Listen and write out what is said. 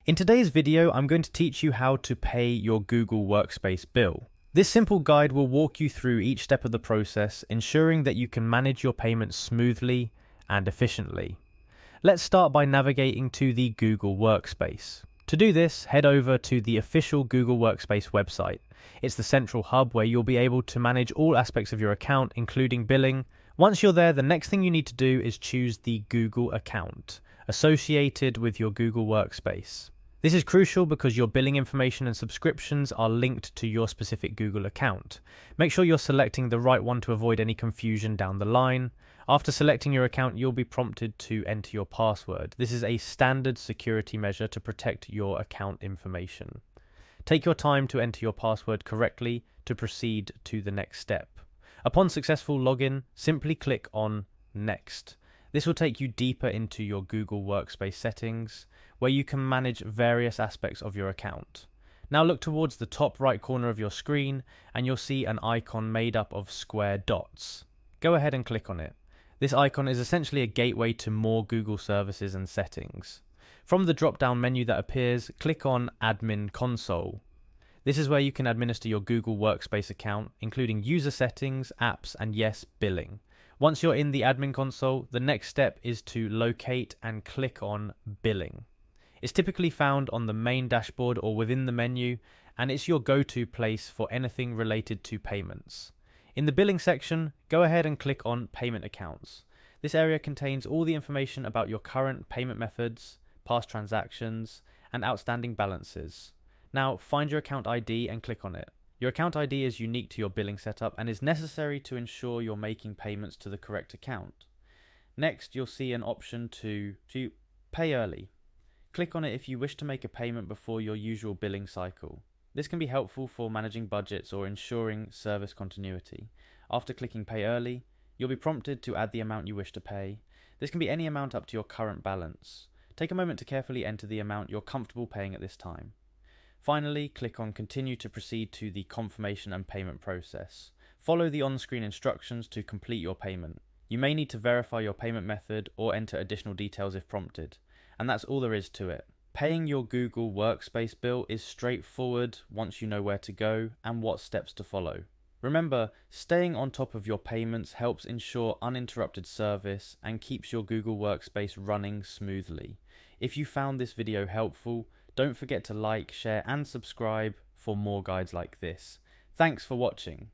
In today's video, I'm going to teach you how to pay your Google Workspace bill. This simple guide will walk you through each step of the process, ensuring that you can manage your payments smoothly and efficiently. Let's start by navigating to the Google Workspace. To do this, head over to the official Google Workspace website. It's the central hub where you'll be able to manage all aspects of your account, including billing. Once you're there, the next thing you need to do is choose the Google account associated with your Google Workspace. This is crucial because your billing information and subscriptions are linked to your specific Google account. Make sure you're selecting the right one to avoid any confusion down the line. After selecting your account, you'll be prompted to enter your password. This is a standard security measure to protect your account information. Take your time to enter your password correctly to proceed to the next step. Upon successful login, simply click on Next. This will take you deeper into your Google Workspace settings, where you can manage various aspects of your account. Now look towards the top right corner of your screen and you'll see an icon made up of square dots. Go ahead and click on it. This icon is essentially a gateway to more Google services and settings. From the drop-down menu that appears, click on Admin Console. This is where you can administer your Google Workspace account, including user settings, apps, and yes, billing. Once you're in the admin console, the next step is to locate and click on Billing. It's typically found on the main dashboard or within the menu, and it's your go-to place for anything related to payments. In the billing section, go ahead and click on Payment Accounts. This area contains all the information about your current payment methods, past transactions, and outstanding balances. Now find your account ID and click on it. Your account ID is unique to your billing setup and is necessary to ensure you're making payments to the correct account. Next, you'll see an option to pay early. Click on it if you wish to make a payment before your usual billing cycle. This can be helpful for managing budgets or ensuring service continuity. After clicking Pay Early, you'll be prompted to add the amount you wish to pay. This can be any amount up to your current balance. Take a moment to carefully enter the amount you're comfortable paying at this time. Finally, click on Continue to proceed to the confirmation and payment process. Follow the on-screen instructions to complete your payment. You may need to verify your payment method or enter additional details if prompted. And that's all there is to it. Paying your Google Workspace bill is straightforward once you know where to go and what steps to follow. Remember, staying on top of your payments helps ensure uninterrupted service and keeps your Google Workspace running smoothly. If you found this video helpful, don't forget to like, share and subscribe for more guides like this. Thanks for watching.